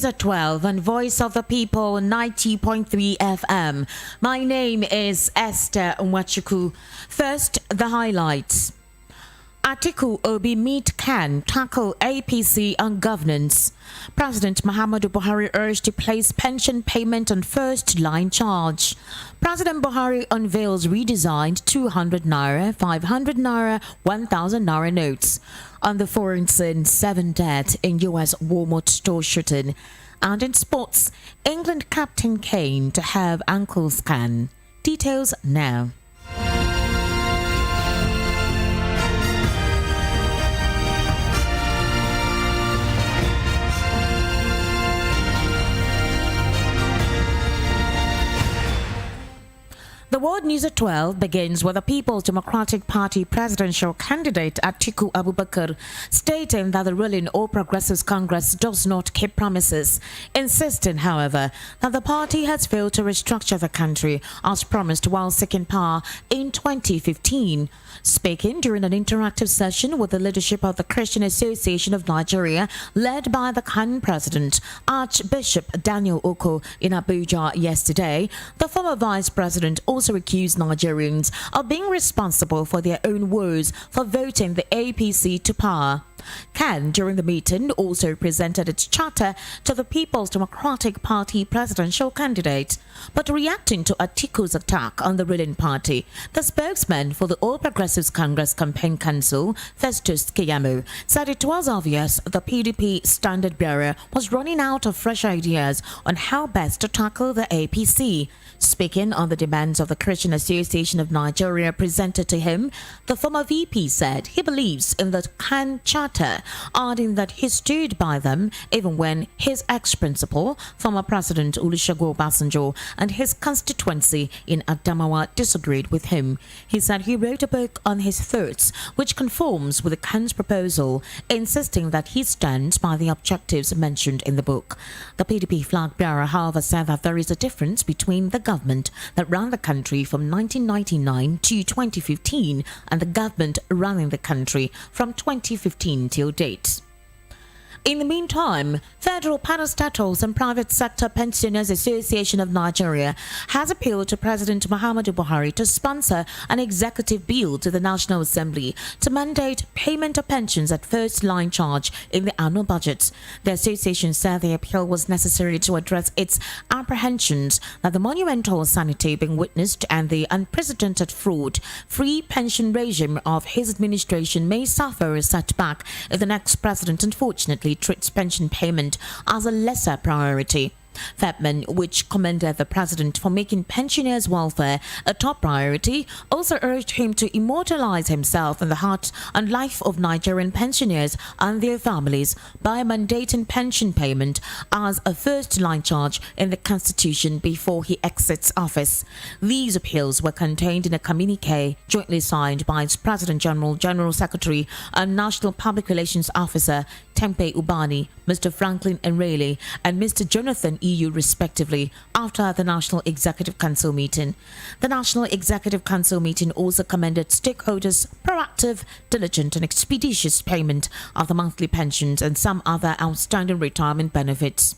News at 12 on Voice of the People 90.3 FM. My name is Esther Nwachuku. First, the highlights. Atiku Obi meet Khan, tackle APC on governance. President Muhammadu Buhari urged to place pension payment on first-line charge. President Buhari unveils redesigned 200 naira, 500 naira, 1000 naira notes. On the foreign scene, 7 dead in U.S. Walmart store shooting. And in sports, England captain Kane to have ankle scan. Details now. The World News at 12 begins with the People's Democratic Party presidential candidate Atiku Abubakar stating that the ruling All Progressives Congress does not keep promises, insisting, however, that the party has failed to restructure the country as promised while seeking power in 2015. Speaking during an interactive session with the leadership of the Christian Association of Nigeria, led by the Khan president, Archbishop Daniel Oko, in Abuja yesterday, the former vice president also accused Nigerians of being responsible for their own woes for voting the APC to power. Khan, during the meeting, also presented its charter to the People's Democratic Party presidential candidate. But reacting to Atiku's attack on the ruling party, the spokesman for the All Progressives Congress Campaign Council, Festus Keyamo, said it was obvious the PDP standard bearer was running out of fresh ideas on how best to tackle the APC. Speaking on the demands of the Christian Association of Nigeria presented to him, the former VP said he believes in the Khan Charter, adding that he stood by them even when his ex-principal, former President Olusegun Obasanjo, and his constituency in Adamawa disagreed with him. He said he wrote a book on his thoughts, which conforms with the Khan's proposal, insisting that he stands by the objectives mentioned in the book. The PDP flag bearer, however, said that there is a difference between the government that ran the country from 1999 to 2015 and the government running the country from 2015 till date. In the meantime, Federal Parastatals and Private Sector Pensioners Association of Nigeria has appealed to President Muhammadu Buhari to sponsor an executive bill to the National Assembly to mandate payment of pensions at first-line charge in the annual budget. The association said the appeal was necessary to address its apprehensions that the monumental insanity being witnessed and the unprecedented fraud-free pension regime of his administration may suffer a setback if the next president, unfortunately, treats pension payment as a lesser priority. Fedman, which commended the president for making pensioners' welfare a top priority, also urged him to immortalize himself in the heart and life of Nigerian pensioners and their families by mandating pension payment as a first-line charge in the Constitution before he exits office. These appeals were contained in a communique jointly signed by its President General, General Secretary, and National Public Relations Officer Tempe Ubani, Mr. Franklin Enrele, and Mr. Jonathan EU respectively after the National Executive Council meeting. The National Executive Council meeting also commended stakeholders' proactive, diligent and expeditious payment of the monthly pensions and some other outstanding retirement benefits.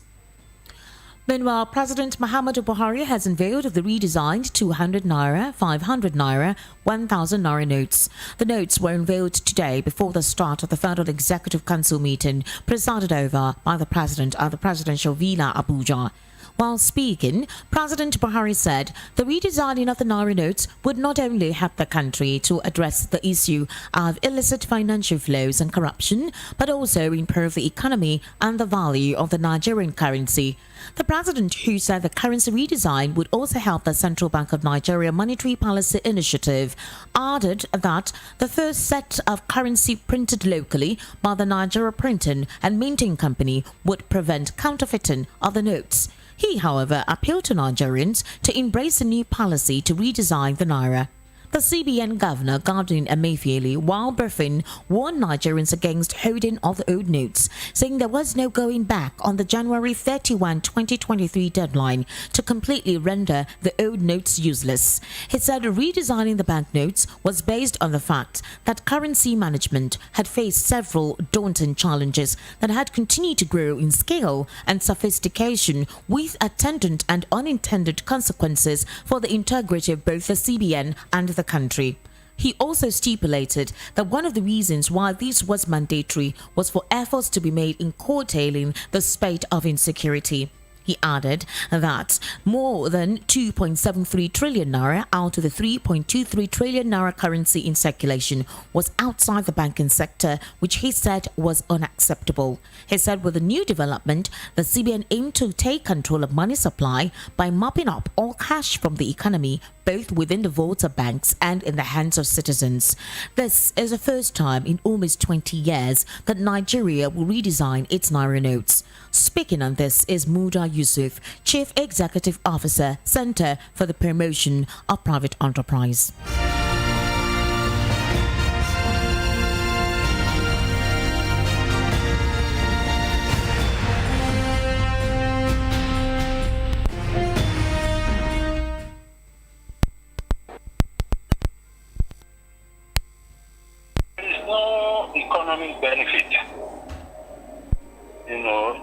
Meanwhile, President Muhammadu Buhari has unveiled the redesigned 200 naira, 500 naira, 1000 naira notes. The notes were unveiled today before the start of the Federal Executive Council meeting presided over by the President at the Presidential Villa, Abuja. While speaking, President Buhari said the redesigning of the Naira notes would not only help the country to address the issue of illicit financial flows and corruption, but also improve the economy and the value of the Nigerian currency. The president, who said the currency redesign would also help the Central Bank of Nigeria Monetary Policy Initiative, added that the first set of currency printed locally by the Nigeria Printing and Minting Company would prevent counterfeiting of the notes. He, however, appealed to Nigerians to embrace a new policy to redesign the Naira. The CBN governor, Godwin Emefiele, while briefing, warned Nigerians against holding of the old notes, saying there was no going back on the January 31, 2023 deadline to completely render the old notes useless. He said redesigning the banknotes was based on the fact that currency management had faced several daunting challenges that had continued to grow in scale and sophistication, with attendant and unintended consequences for the integrity of both the CBN and the country. He also stipulated that one of the reasons why this was mandatory was for efforts to be made in curtailing the spate of insecurity. He added that more than 2.73 trillion naira out of the 3.23 trillion naira currency in circulation was outside the banking sector, which he said was unacceptable. He said with the new development, the CBN aimed to take control of money supply by mopping up all cash from the economy, both within the vaults of banks and in the hands of citizens. This is the first time in almost 20 years that Nigeria will redesign its naira notes. Speaking on this is Muda Yusuf, Chief Executive Officer, Center for the Promotion of Private Enterprise. No economic benefit,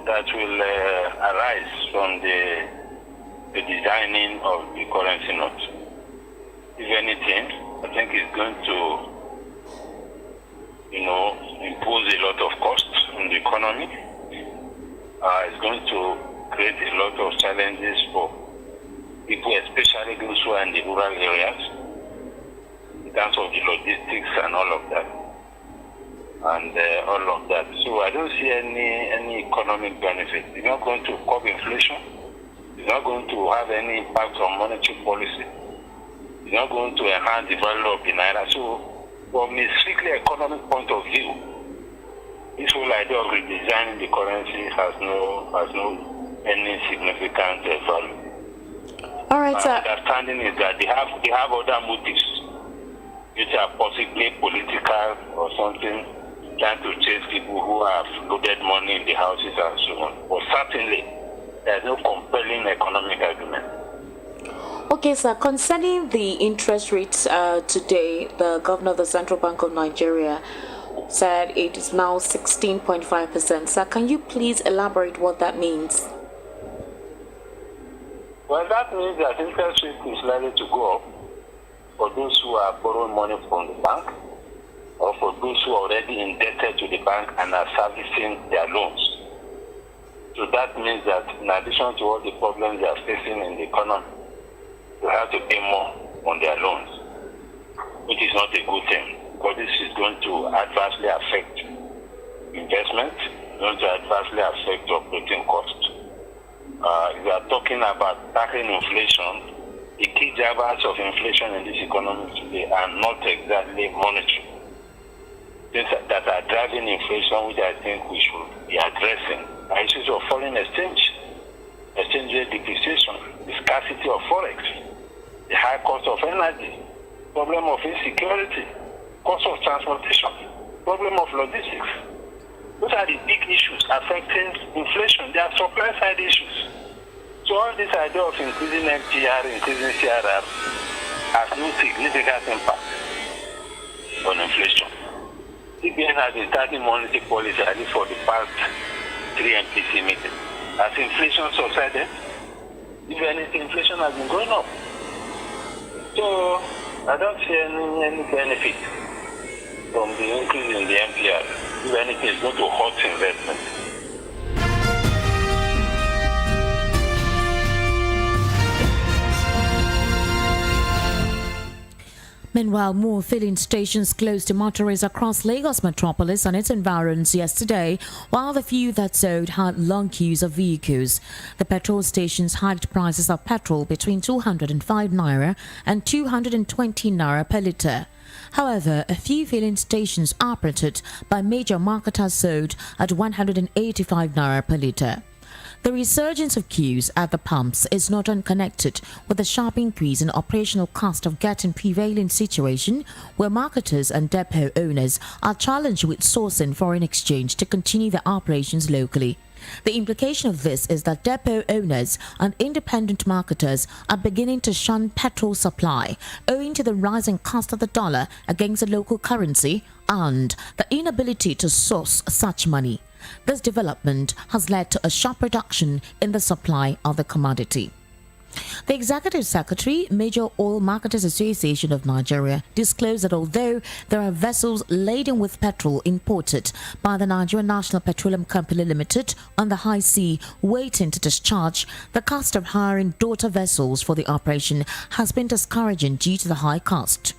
that will arise from the designing of the currency note. If anything, I think it's going to, impose a lot of costs on the economy. It's going to create a lot of challenges for people, especially those who are in the rural areas, in terms of the logistics and all of that. So I don't see any economic benefit. It's not going to curb inflation. It's not going to have any impact on monetary policy. It's not going to enhance the value of the naira. So from a strictly economic point of view, this whole idea of redesigning the currency has no any significant value. All right, sir. My understanding is that they have other motives, which are possibly political or something, trying to chase people who have loaded money in the houses and so on. But certainly, there's no compelling economic argument. Okay, sir. Concerning the interest rates today, the governor of the Central Bank of Nigeria said it is now 16.5%. Sir, can you please elaborate what that means? Well, that means that interest rate is likely to go up for those who are borrowing money from the bank, or for those who are already indebted to the bank and are servicing their loans. So that means that in addition to all the problems they are facing in the economy, they have to pay more on their loans, which is not a good thing, because this is going to adversely affect investment, going to adversely affect operating costs. If we are talking about tackling inflation, the key drivers of inflation in this economy today are not exactly monetary. Things that are driving inflation, which I think we should be addressing, are issues of foreign exchange rate depreciation, the scarcity of forex, the high cost of energy, problem of insecurity, cost of transportation, problem of logistics. Those are the big issues affecting inflation. They are supply side issues. So all this idea of increasing MTR, increasing CRR has no significant impact on inflation. CBN has been starting monetary policy at least for the past 3 MPC meetings. As inflation subsided, if anything, inflation has been going up. So I don't see any benefit from the increase in the MPR. If anything, it's going to hurt investment. Meanwhile, more filling stations closed to motorists across Lagos metropolis and its environs yesterday, while the few that sold had long queues of vehicles. The petrol stations hiked prices of petrol between 205 naira and 220 naira per litre. However, a few filling stations operated by major marketers sold at 185 naira per litre. The resurgence of queues at the pumps is not unconnected with the sharp increase in operational cost of getting prevailing situation where marketers and depot owners are challenged with sourcing foreign exchange to continue their operations locally. The implication of this is that depot owners and independent marketers are beginning to shun petrol supply owing to the rising cost of the dollar against the local currency and the inability to source such money. This development has led to a sharp reduction in the supply of the commodity. The Executive Secretary, Major Oil Marketers Association of Nigeria, disclosed that although there are vessels laden with petrol imported by the Nigerian National Petroleum Company Limited on the high sea waiting to discharge, the cost of hiring daughter vessels for the operation has been discouraging due to the high cost.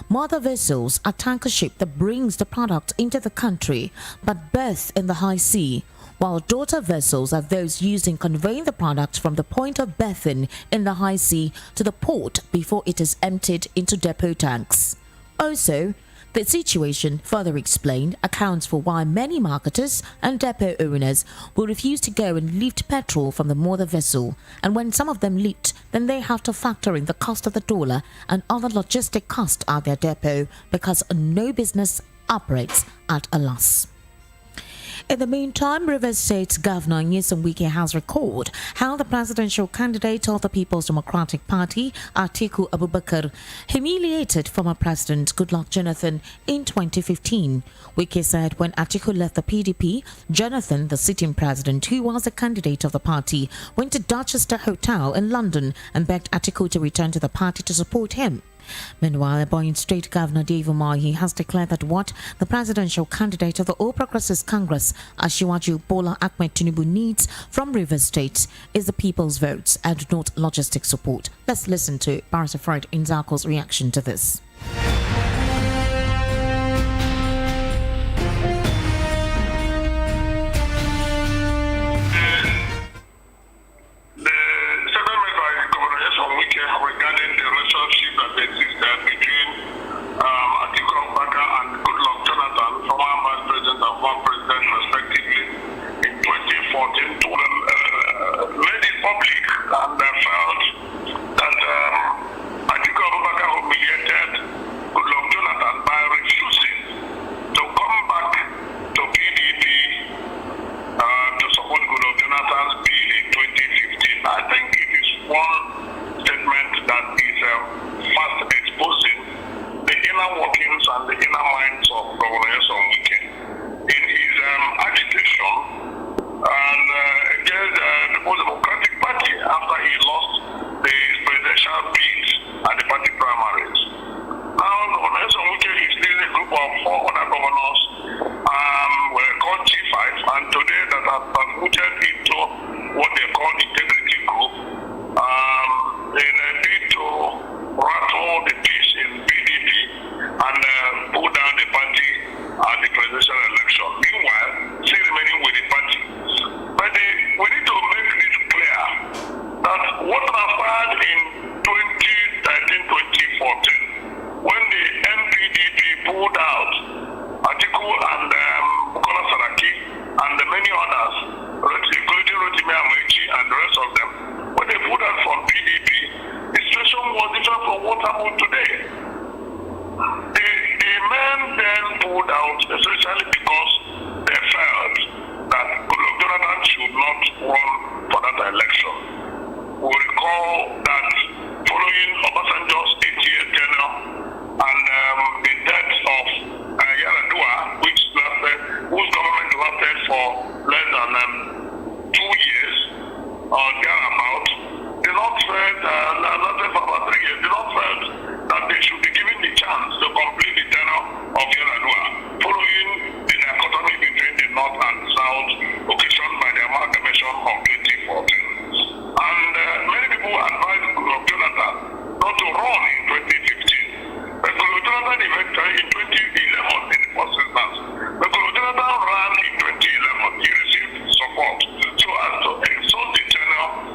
Mother vessels are tanker ship that brings the product into the country but berth in the high sea, while daughter vessels are those used in conveying the product from the point of berthing in the high sea to the port before it is emptied into depot tanks. Also, the situation, further explained, accounts for why many marketers and depot owners will refuse to go and lift petrol from the mother vessel, and when some of them lift, then they have to factor in the cost of the dollar and other logistic costs at their depot because no business operates at a loss. In the meantime, Rivers State Governor Nyesom Wike has recalled how the presidential candidate of the People's Democratic Party, Atiku Abubakar, humiliated former President Goodluck Jonathan in 2015. Wike said when Atiku left the PDP, Jonathan, the sitting president who was a candidate of the party, went to Dorchester Hotel in London and begged Atiku to return to the party to support him. Meanwhile, Ebonyi State Governor Dave Umahi has declared that what the presidential candidate of the All Progressives Congress, Asiwaju Bola Ahmed Tinubu, needs from Rivers State is the people's votes and not logistic support. Let's listen to Barrister Fred Inzako's reaction to this. Ran in 2011, he received support so as to exhaust the tenure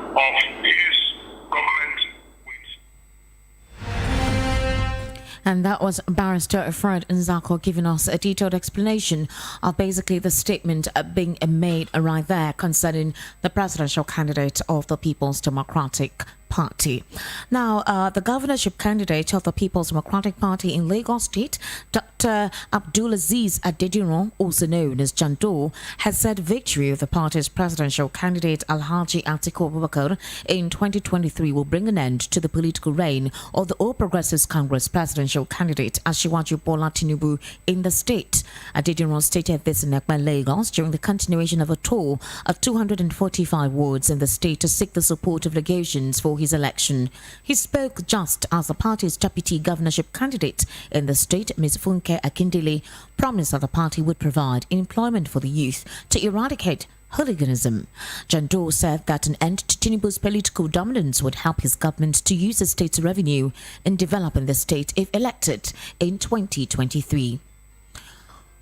And that was Barrister Fred Nzako giving us a detailed explanation of basically the statement being made right there concerning the presidential candidate of the People's Democratic Party. Now, the governorship candidate of the People's Democratic Party in Lagos State, Dr. Abdulaziz Adediran, also known as Jando, has said victory of the party's presidential candidate Alhaji Atiku Abubakar in 2023 will bring an end to the political reign of the All Progressives Congress presidential candidate Asiwaju Bola Tinubu in the state. Adediran stated this in Ekpa, Lagos during the continuation of a tour of 245 wards in the state to seek the support of Lagosians for his election. He spoke just as the party's deputy governorship candidate in the state, Ms. Funke Akindele, promised that the party would provide employment for the youth to eradicate hooliganism. Jando said that an end to Tinubu's political dominance would help his government to use the state's revenue in developing the state if elected in 2023.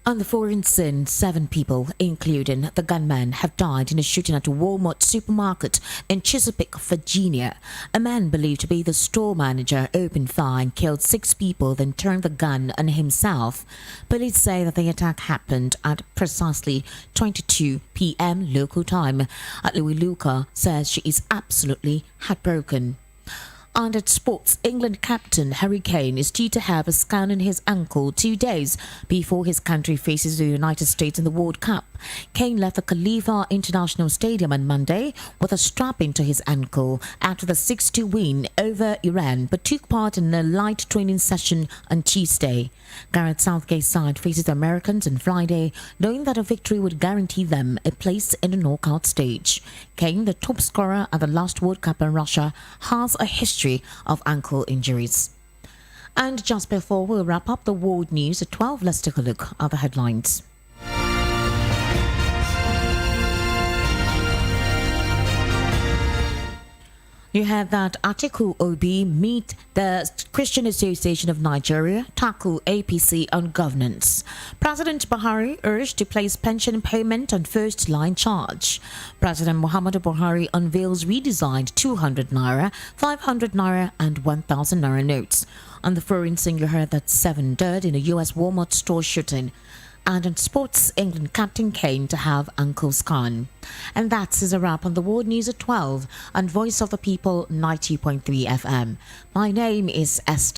On the foreign scene, 7 people, including the gunman, have died in a shooting at a Walmart supermarket in Chesapeake, Virginia. A man believed to be the store manager opened fire and killed 6 people, then turned the gun on himself. Police say that the attack happened at precisely 22 p.m. local time. Louis Luca says she is absolutely heartbroken. And at sports, England captain Harry Kane is due to have a scan in his ankle 2 days before his country faces the United States in the World Cup. Kane left the Khalifa International Stadium on Monday with a strap into his ankle after the 6-2 win over Iran, but took part in a light training session on Tuesday. Gareth Southgate's side faces the Americans on Friday, knowing that a victory would guarantee them a place in the knockout stage. Kane, the top scorer at the last World Cup in Russia, has a history of ankle injuries. And just before we wrap up the world news at 12, let's take a look at the headlines. You heard that Atiku Obi meet the Christian Association of Nigeria, tackle APC on governance. President Buhari urged to place pension payment on first line charge. President Muhammadu Buhari unveils redesigned 200 naira, 500 naira and 1000 naira notes. On the foreign scene, you heard that 7 died in a US Walmart store shooting. And in sports, England captain Kane to have ankle scan. And that is a wrap on the World News at 12 on Voice of the People 90.3 FM. My name is Esther.